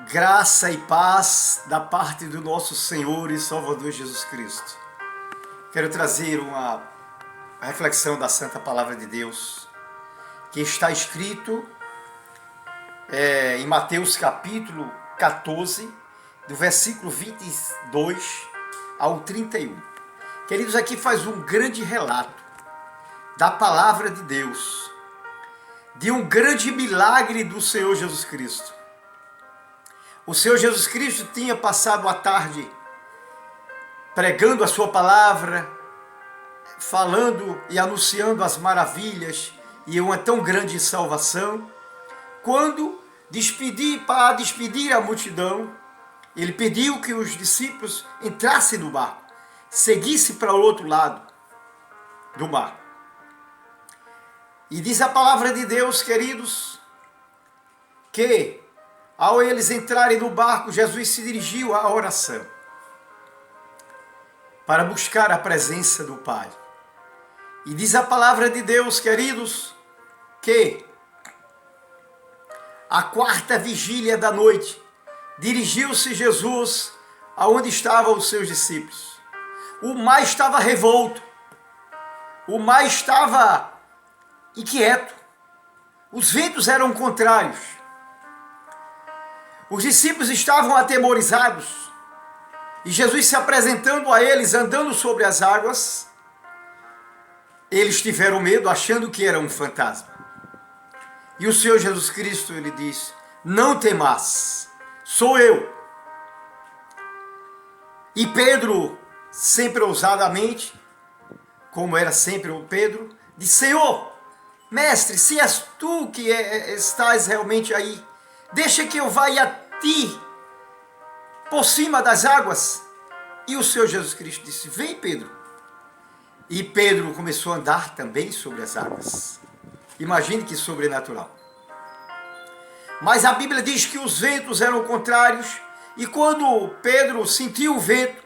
Graça e paz da parte do nosso Senhor e Salvador Jesus Cristo. Quero trazer uma reflexão da Santa Palavra de Deus, que está escrito em Mateus capítulo 14, do versículo 22 ao 31. Queridos, aqui faz um grande relato da Palavra de Deus, de um grande milagre do Senhor Jesus Cristo. O Senhor Jesus Cristo tinha passado a tarde pregando a sua palavra, falando e anunciando as maravilhas e uma tão grande salvação. Quando para despedir a multidão, ele pediu que os discípulos entrassem no barco, seguissem para o outro lado do mar. E diz a palavra de Deus, queridos, que ao eles entrarem no barco, Jesus se dirigiu à oração para buscar a presença do Pai. E diz a palavra de Deus, queridos, que à quarta vigília da noite, dirigiu-se Jesus aonde estavam os seus discípulos. O mar estava revolto, o mar estava inquieto, os ventos eram contrários. Os discípulos estavam atemorizados e Jesus se apresentando a eles, andando sobre as águas, eles tiveram medo, achando que era um fantasma. E o Senhor Jesus Cristo, ele diz: não temais, sou eu. E Pedro, sempre ousadamente, como era sempre o Pedro, disse: Senhor, mestre, se és tu que estás realmente aí, deixa que eu vá a ti por cima das águas. E o Senhor Jesus Cristo disse: vem, Pedro. E Pedro começou a andar também sobre as águas. Imagine que sobrenatural. Mas a Bíblia diz que os ventos eram contrários, e quando Pedro sentiu o vento,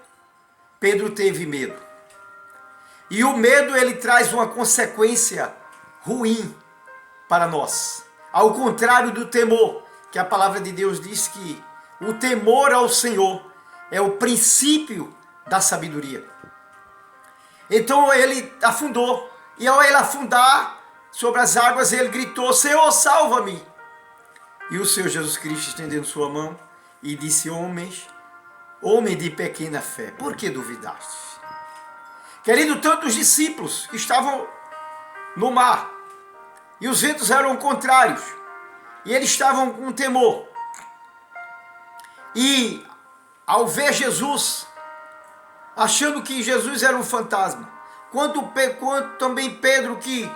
Pedro teve medo. E o medo, ele traz uma consequência ruim para nós, ao contrário do temor, que a palavra de Deus diz que o temor ao Senhor é o princípio da sabedoria. Então ele afundou, e ao ele afundar sobre as águas, ele gritou: Senhor, salva-me! E o Senhor Jesus Cristo, estendendo sua mão, e disse: homem de pequena fé, por que duvidaste? Querido, tantos discípulos que estavam no mar, e os ventos eram contrários, e eles estavam com temor. E ao ver Jesus, achando que Jesus era um fantasma, quanto também Pedro, que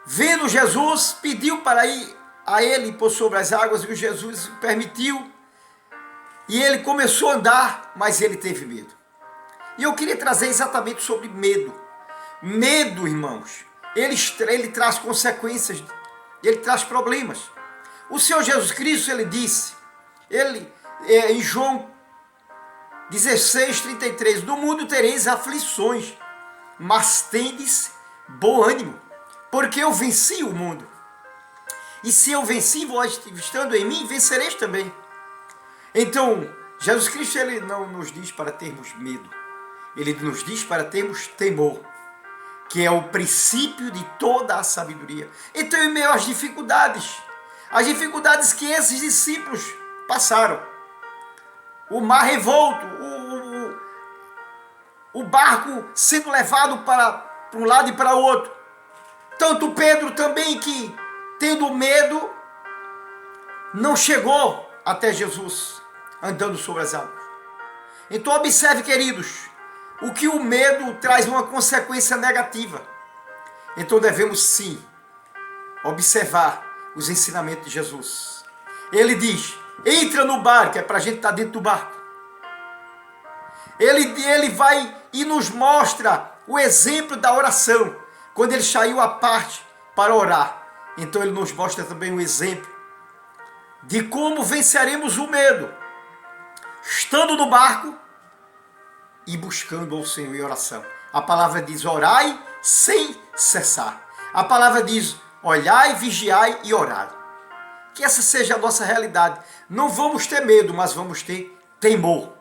vendo Jesus, pediu para ir a ele por sobre as águas, e o Jesus permitiu, e ele começou a andar, mas ele teve medo. E eu queria trazer exatamente sobre medo. Medo, irmãos, ele traz consequências, ele traz problemas. O Senhor Jesus Cristo, ele disse, em João 16:33, no mundo tereis aflições, mas tendes bom ânimo, porque eu venci o mundo. E se eu venci, vós estando em mim, vencereis também. Então, Jesus Cristo, ele não nos diz para termos medo, ele nos diz para termos temor, que é o princípio de toda a sabedoria. Então, em meio às dificuldades que esses discípulos passaram, o mar revolto, o barco sendo levado para um lado e para o outro, tanto Pedro também, que tendo medo, não chegou até Jesus, andando sobre as águas. Então observe, queridos, o que o medo traz uma consequência negativa. Então devemos sim observar os ensinamentos de Jesus. Ele diz: entra no barco, é para a gente estar dentro do barco. Ele vai e nos mostra o exemplo da oração, quando ele saiu à parte para orar. Então ele nos mostra também um exemplo de como venceremos o medo, estando no barco e buscando ao Senhor em oração. A palavra diz: orai sem cessar. A palavra diz: olhai, vigiai e orai. Que essa seja a nossa realidade. Não vamos ter medo, mas vamos ter temor,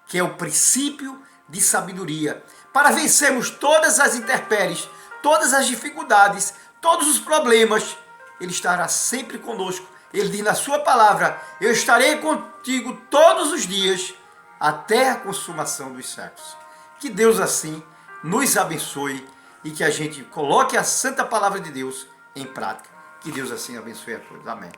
que é o princípio de sabedoria. Para vencermos todas as intempéries, todas as dificuldades, todos os problemas, Ele estará sempre conosco. Ele diz na sua palavra: eu estarei contigo todos os dias, até a consumação dos séculos. Que Deus assim nos abençoe e que a gente coloque a santa palavra de Deus em prática. Que Deus assim abençoe a todos. Amém.